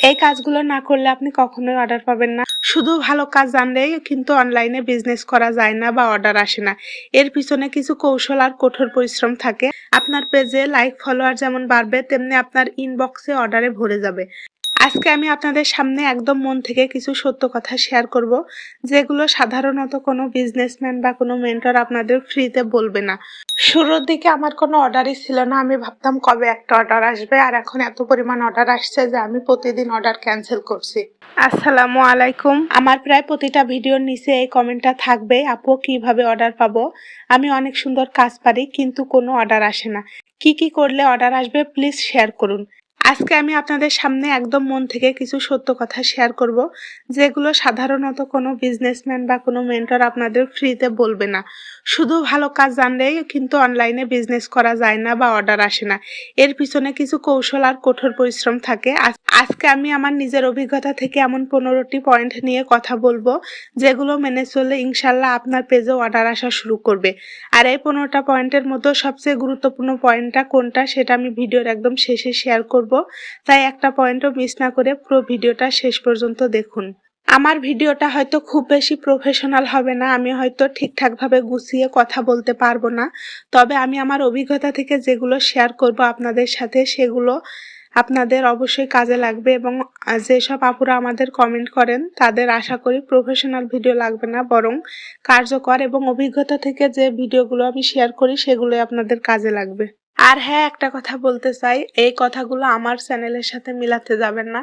এই কাজগুলো না করলে আপনি কখনোই অর্ডার পাবেন না। শুধু ভালো কাজ জানলেই কিন্তু অনলাইনে বিজনেস করা যায় না বা অর্ডার আসে না। এর পিছনে কিছু কৌশল আর কঠোর পরিশ্রম থাকে। আপনার পেজে লাইক ফলোয়ার যেমন বাড়বে তেমনি আপনার ইনবক্সে অর্ডারে ভরে যাবে। আজকে আমি আপনাদের সামনে একদম মন থেকে কিছু সত্য কথা শেয়ার করব, যেগুলো সাধারণত কোনো বিজনেসম্যান বা কোনো মেন্টর আপনাদের ফ্রিতে বলবে না। শুরুর দিকে আমার কোনো অর্ডারই ছিল না। আমি ভাবতাম কবে একটা অর্ডার আসবে, আর এখন এত পরিমাণ অর্ডার আসছে যে আমি প্রতিদিন অর্ডার ক্যান্সেল করছি। আসসালামু আলাইকুম। আমার প্রায় প্রতিটা ভিডিওর নিচে এই কমেন্টটা থাকবে, আপু কিভাবে অর্ডার পাবো? আমি অনেক সুন্দর কাজ পারি কিন্তু কোনো অর্ডার আসে না। কি কি করলে অর্ডার আসবে প্লিজ শেয়ার করুন। আজকে আমি আপনাদের সামনে একদম মন থেকে কিছু সত্য কথা শেয়ার করব, যেগুলো সাধারণত কোনো বিজনেসম্যান বা কোনো মেন্টর আপনাদের ফ্রিতে বলবে না। শুধু ভালো কাজ জানলেই কিন্তু অনলাইনে বিজনেস করা যায় না বা অর্ডার আসে না। এর পিছনে কিছু কৌশল আর কঠোর পরিশ্রম থাকে। আজকে আমি আমার নিজের অভিজ্ঞতা থেকে এমন 15টি পয়েন্ট নিয়ে কথা বলবো, যেগুলো মেনে চললে ইনশাল্লাহ আপনার পেজে অর্ডার আসা শুরু করবে। আর এই 15টা পয়েন্টের মধ্যে সবচেয়ে গুরুত্বপূর্ণ পয়েন্টটা কোনটা সেটা আমি ভিডিওর একদম শেষে শেয়ার করব। তাই একটা পয়েন্টও মিস না করে পুরো ভিডিওটা শেষ পর্যন্ত দেখুন। আমার ভিডিওটা হয়তো খুব বেশি প্রফেশনাল হবে না, আমি হয়তো ঠিকঠাকভাবে গুছিয়ে কথা বলতে পারবো না, তবে আমি আমার অভিজ্ঞতা থেকে যেগুলো শেয়ার করব আপনাদের সাথে সেগুলো আপনাদের অবশ্যই কাজে লাগবে। এবং যেসব আপুরা আমাদের কমেন্ট করেন তাদের আশা করি প্রফেশনাল ভিডিও লাগবে না, বরং কার্যকর এবং অভিজ্ঞতা থেকে যে ভিডিওগুলো আমি শেয়ার করি সেগুলোই আপনাদের কাজে লাগবে। আর হ্যাঁ, একটা কথা বলতে চাই, এই কথাগুলো আমার চ্যানেলের সাথে মিলাতে যাবেন না।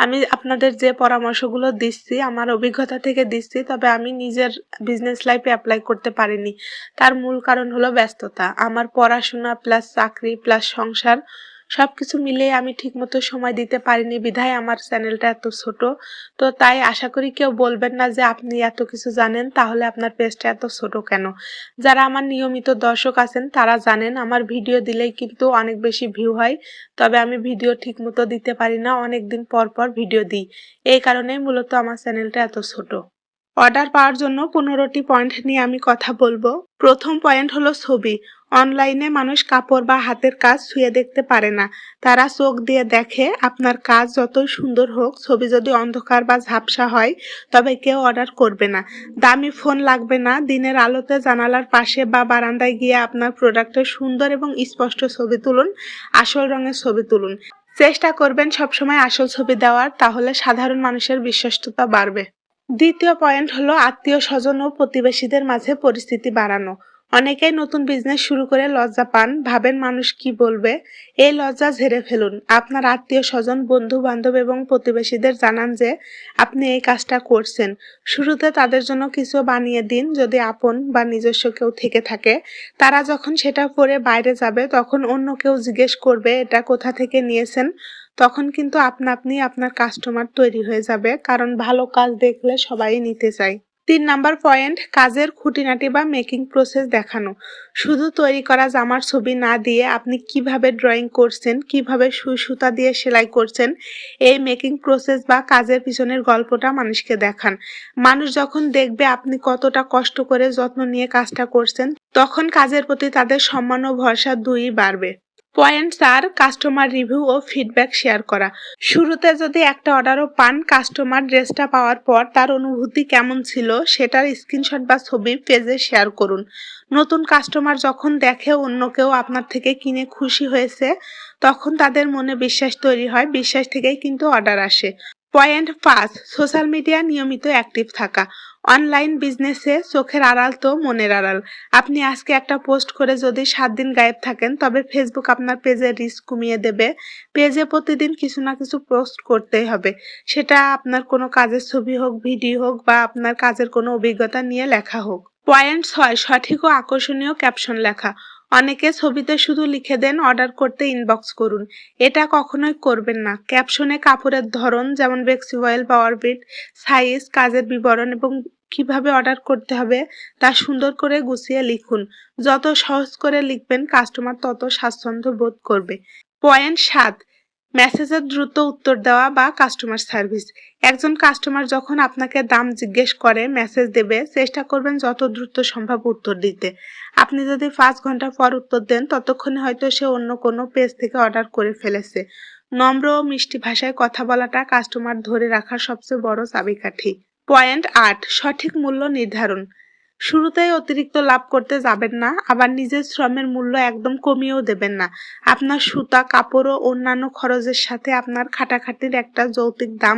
আমি আপনাদের যে পরামর্শগুলো দিচ্ছি আমার অভিজ্ঞতা থেকে দিচ্ছি, তবে আমি নিজের বিজনেস লাইফে অ্যাপ্লাই করতে পারিনি। তার মূল কারণ হলো ব্যস্ততা। আমার পড়াশোনা প্লাস চাকরি প্লাস সংসার সবকিছু মিলিয়ে আমি ঠিকমতো সময় দিতে পারিনি বিধায় আমার চ্যানেলটা এত ছোট। তো তাই আশা করি কেউ বলবেন না যে আপনি এত কিছু জানেন তাহলে আপনার পেজটা এত ছোট কেন। যারা আমার নিয়মিত দর্শক আছেন তারা জানেন আমার ভিডিও দিলেই কিন্তু অনেক বেশি ভিউ হয়, তবে আমি ভিডিও ঠিকমতো দিতে পারি না, অনেকদিন পর পর ভিডিও দিই। এই কারণেই মূলত আমার চ্যানেলটা এত ছোট। অর্ডার পাওয়ার জন্য 15টি পয়েন্ট নিয়ে আমি কথা বলবো। প্রথম পয়েন্ট হলো ছবি। অনলাইনে মানুষ কাপড় বা হাতের কাজ ছুঁয়ে দেখতে পারে না, তারা চোখ দিয়ে দেখে। আপনার কাজ যতই সুন্দর হোক, ছবি যদি অন্ধকার বা ঝাপসা হয় তবে কেউ অর্ডার করবে না। দামি ফোন লাগবে না, দিনের আলোতে জানালার পাশে বা বারান্দায় গিয়ে আপনার প্রোডাক্টের সুন্দর এবং স্পষ্ট ছবি তুলুন, আসল রঙের ছবি তুলুন। চেষ্টা করবেন সবসময় আসল ছবি দেওয়ার, তাহলে সাধারণ মানুষের বিশ্বস্ততা বাড়বে। দ্বিতীয় পয়েন্ট হলো আত্মীয় স্বজন ও প্রতিবেশীদের মাঝে পরিস্থিতি বাড়ানো। অনেকেই নতুন বিজনেস শুরু করে লজ্জা পান, ভাবেন মানুষ কি বলবে। এই লজ্জা ঝেড়ে ফেলুন। আপনার আত্মীয় স্বজন, বন্ধু বান্ধব এবং প্রতিবেশীদের জানান যে আপনি এই কাজটা করছেন। শুরুতে তাদের জন্য কিছু বানিয়ে দিন, যদি আপন বা নিজস্ব কেউ থেকে থাকে। তারা যখন সেটা পরে বাইরে যাবে তখন অন্য কেউ জিজ্ঞেস করবে এটা কোথা থেকে নিয়েছেন। তখন কিন্তু আপনা আপনি আপনার কাস্টমার তৈরি হয়ে যাবে, কারণ ভালো কাজ দেখলে সবাই নিতে চায়। 3 নাম্বার পয়েন্ট, কাজের খুঁটিনাটি বা মেকিং প্রসেস দেখানো। শুধু তৈরি করা জামার ছবি না দিয়ে আপনি কিভাবে ড্রয়িং করছেন, কিভাবে সুই সুতা দিয়ে সেলাই করছেন, এই মেকিং প্রসেস বা কাজের পিছনের গল্পটা মানুষকে দেখান। মানুষ যখন দেখবে আপনি কতটা কষ্ট করে যত্ন নিয়ে কাজটা করছেন, তখন কাজের প্রতি তাদের সম্মান ও ভরসা দুইই বাড়বে। পয়েন্ট 4, কাস্টমার রিভিউ ও ফিডব্যাক শেয়ার করা। শুরুতে যদি একটা অর্ডারও পান, কাস্টমার ড্রেসটা পাওয়ার পর তার অনুভূতি কেমন ছিল সেটার স্ক্রিনশট বা ছবি পেজে শেয়ার করুন। নতুন কাস্টমার যখন দেখে অন্য কেউ আপনার থেকে কিনে খুশি হয়েছে, তখন তাদের মনে বিশ্বাস তৈরি হয়, বিশ্বাস থেকেই কিন্তু অর্ডার আসে। পয়েন্ট 5, সোশ্যাল মিডিয়া নিয়মিত অ্যাক্টিভ থাকা। অনলাইন বিজনেসে চোখের আড়াল তো মনের আড়াল। আপনি আজকে একটা পোস্ট করে যদি 7 দিন গায়েব থাকেন, তবে ফেসবুক আপনার পেজের রিচ কমিয়ে দেবে। পেজে প্রতিদিন কিছু না কিছু পোস্ট করতেই হবে, সেটা আপনার কোনো কাজের ছবি হোক, ভিডিও হোক বা আপনার কাজের কোনো অভিজ্ঞতা নিয়ে লেখা হোক। পয়েন্ট 6, সঠিক ও আকর্ষণীয় ক্যাপশন লেখা। অনেকে ছবিতে শুধু লিখে দেন অর্ডার করতে ইনবক্স করুন, এটা কখনোই করবেন না। ক্যাপশনে কাপড়ের ধরন যেমন বেক্সিবয়েল বা অরবিট, সাইজ, কাজের বিবরণ এবং কিভাবে অর্ডার করতে হবে তা সুন্দর করে গুছিয়ে লিখুন। যত সহজ করে লিখবেন কাস্টমার তত স্বাচ্ছন্দ্য বোধ করবে। পয়েন্ট 7, মেসেজের দ্রুত উত্তর দেওয়া বা কাস্টমার সার্ভিস। একজন কাস্টমার যখন আপনাকে দাম জিজ্ঞেস করে মেসেজ দেবে, চেষ্টা করবেন যত দ্রুত সম্ভব উত্তর দিতে। আপনি যদি 5 ঘন্টা পর উত্তর দেন ততক্ষণে হয়তো সে অন্য কোনো পেজ থেকে অর্ডার করে ফেলেছে। নম্র ও মিষ্টি ভাষায় কথা বলাটা কাস্টমার ধরে রাখার সবচেয়ে বড় চাবিকাঠি। পয়েন্ট ৮, সঠিক মূল্য নির্ধারণ। শুরুতেই অতিরিক্ত লাভ করতে যাবেন না, আবার নিজের শ্রমের মূল্য একদম কমিয়েও দেবেন না। আপনার সুতা, কাপড় ও অন্যান্য খরচের সাথে আপনার খাটাখাটির একটা যৌক্তিক দাম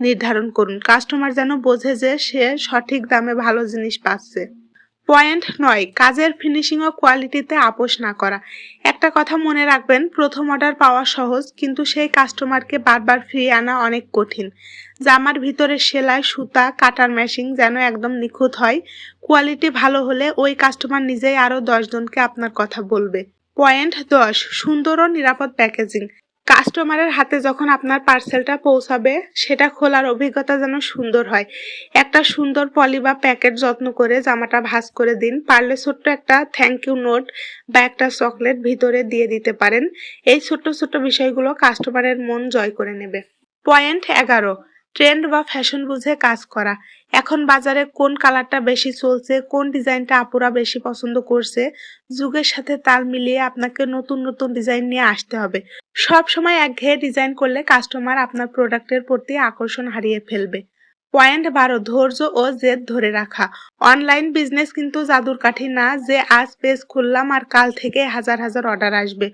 নির্ধারণ করুন। কাস্টমার যেন বোঝে যে সে সঠিক দামে ভালো জিনিস পাচ্ছে। পয়েন্ট ৯, কাজের ফিনিশিং ও কোয়ালিটিতে আপোষ না করা। একটা কথা মনে রাখবেন, প্রথম অর্ডার পাওয়া সহজ, কিন্তু সেই কাস্টমারকে বারবার ফিরিয়ে আনা অনেক কঠিন। জামার ভিতরে সেলাই, সুতা, কাটার মেশিন যেন একদম নিখুঁত হয়। কোয়ালিটি ভালো হলে ওই কাস্টমার নিজেই আরও ১০ জনকে আপনার কথা বলবে। পয়েন্ট ১০, সুন্দর ও নিরাপদ প্যাকেজিং। কাস্টমারের হাতে যখন আপনার পার্সেলটা পৌঁছাবে, সেটা খোলার অভিজ্ঞতা যেন সুন্দর হয়। একটা সুন্দর পলি বা প্যাকেট যত্ন করে জামাটা ভাঁজ করে দিন। পারলে ছোট্ট একটা থ্যাংক ইউ নোট বা একটা চকলেট ভিতরে দিয়ে দিতে পারেন। এই ছোট্ট ছোট্ট বিষয়গুলো কাস্টমারের মন জয় করে নেবে। পয়েন্ট ১১, ট্রেন্ড বা ফ্যাশন বুঝে কাজ করা। এখন বাজারে কোন কালারটা বেশি চলছে, কোন ডিজাইনটা আপুরা বেশি পছন্দ করছে, যুগের সাথে তাল মিলিয়ে আপনাকে নতুন নতুন ডিজাইন নিয়ে আসতে হবে। সব সময় একঘেয়ে ডিজাইন করলে কাস্টমার আপনার প্রোডাক্টের প্রতি আকর্ষণ হারিয়ে ফেলবে। পয়েন্ট ১২, ধৈর্য ও জেদ ধরে রাখা। অনলাইন বিজনেস কিন্তু জাদুর কাঠি না যে আজ পেজ খুললাম আর কাল থেকে হাজার হাজার অর্ডার আসবে।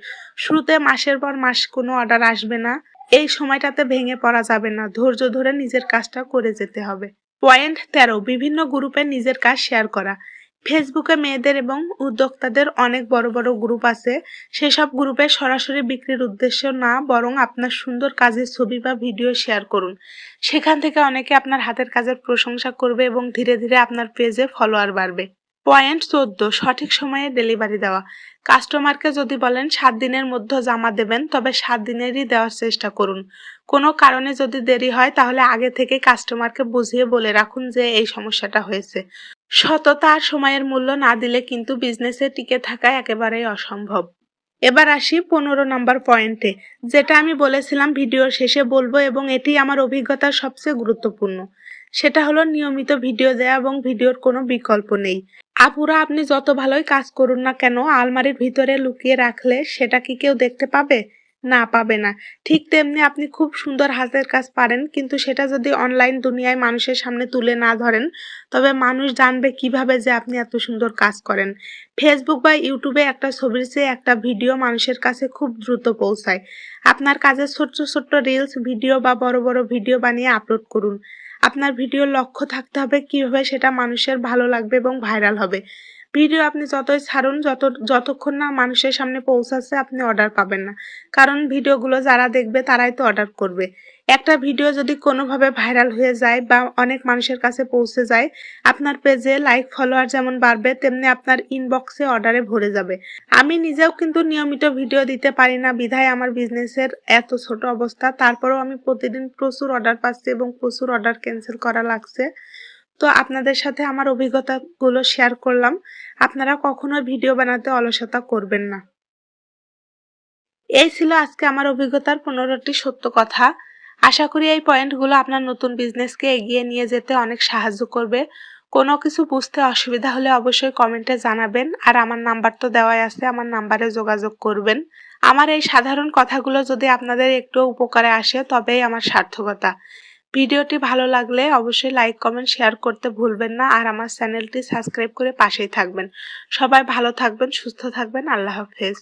শুরুতে মাসের পর মাস কোনো অর্ডার আসবে না। এই সময়টাতে ভেঙে পড়া যাবে না, ধৈর্য ধরে নিজের কাজটা করে যেতে হবে। পয়েন্ট ১৩, বিভিন্ন গ্রুপে নিজের কাজ শেয়ার করা। ফেসবুকে মেয়েদের এবং উদ্যোক্তাদের অনেক বড় বড় গ্রুপ আছে। সেসব গ্রুপে সরাসরি বিক্রির উদ্দেশ্য না, বরং আপনার সুন্দর কাজের ছবি বা ভিডিও শেয়ার করুন। সেখান থেকে অনেকে আপনার হাতের কাজের প্রশংসা করবে এবং ধীরে ধীরে আপনার পেজে ফলোয়ার বাড়বে। পয়েন্ট ১৪, সঠিক সময়ে ডেলিভারি দেওয়া। কাস্টমারকে যদি বলেন ৭ দিনের মধ্যে জামা দেবেন, তবে ৭ দিনেরই দেওয়ার চেষ্টা করুন। কোনো কারণে যদি দেরি হয়, তাহলে আগে থেকে কাস্টমারকে বুঝিয়ে বলে রাখুন যে এই সমস্যাটা হয়েছে। সততা আর সময়ের মূল্য না দিলে কিন্তু বিজনেসে টিকে থাকা একেবারেই অসম্ভব। এবার আসি ১৫ নম্বর পয়েন্টে, যেটা আমি বলেছিলাম ভিডিওর শেষে বলবো এবং এটি আমার অভিজ্ঞতার সবচেয়ে গুরুত্বপূর্ণ। সেটা হলো নিয়মিত ভিডিও দেয়া এবং ভিডিওর কোনো বিকল্প নেই। আপুরা, আপনি যত ভালোই কাজ করুন না কেন, আলমারির ভিতরে লুকিয়ে রাখলে সেটা কি কেউ দেখতে পাবে? না, পাবে না। ঠিক তেমনি আপনি খুব সুন্দর হাতের কাজ পারেন, কিন্তু সেটা যদি অনলাইন দুনিয়ায় মানুষের সামনে তুলে না ধরেন, তবে মানুষ জানবে কিভাবে যে আপনি এত সুন্দর কাজ করেন? ফেসবুক বা ইউটিউবে একটা ছবির চেয়ে একটা ভিডিও মানুষের কাছে খুব দ্রুত পৌঁছায়। আপনার কাজের ছোট্ট ছোট্ট রিলস ভিডিও বা বড় বড় ভিডিও বানিয়ে আপলোড করুন। আপনার ভিডিওর লক্ষ্য থাকতে হবে কিভাবে সেটা মানুষের ভালো লাগবে এবং ভাইরাল হবে। ভিডিও আপনি যতই ছাড়ুন, যতক্ষণ না মানুষের সামনে পৌঁছাচ্ছে, আপনি অর্ডার পাবেন না। কারণ ভিডিওগুলো যারা দেখবে তারাই তো অর্ডার করবে। একটা ভিডিও যদি কোনোভাবে ভাইরাল হয়ে যায় বা অনেক মানুষের কাছে পৌঁছে যায়, আপনার পেজে লাইক ফলোয়ার যেমন বাড়বে, তেমনি আপনার ইনবক্সে অর্ডারে ভরে যাবে। আমি নিজেও কিন্তু নিয়মিত ভিডিও দিতে পারি না বিধায় আমার বিজনেসের এত ছোট অবস্থা। তারপরেও আমি প্রতিদিন প্রচুর অর্ডার পাচ্ছি এবং প্রচুর অর্ডার ক্যান্সেল করা লাগছে। তো আপনাদের সাথে আমার অভিজ্ঞতাগুলো শেয়ার করলাম। আপনারা কখনো ভিডিও বানাতে অলসতা করবেন না। এই ছিল আজকে আমার অভিজ্ঞতার ১৫টি সত্য কথা। আশা করি এই পয়েন্টগুলো আপনার নতুন বিজনেসকে এগিয়ে নিয়ে যেতে অনেক সাহায্য করবে। কোনো কিছু বুঝতে অসুবিধা হলে অবশ্যই কমেন্টে জানাবেন। আর আমার নাম্বার তো দেওয়াই আছে, আমার নাম্বারে যোগাযোগ করবেন। আমার এই সাধারণ কথাগুলো যদি আপনাদের একটু উপকারে আসে, তবেই আমার সার্থকতা। ভিডিওটি ভালো লাগলে অবশ্যই লাইক, কমেন্ট, শেয়ার করতে ভুলবেন না। আর আমার চ্যানেলটি সাবস্ক্রাইব করে পাশেই থাকবেন। সবাই ভালো থাকবেন, সুস্থ থাকবেন। আল্লাহ হাফেজ।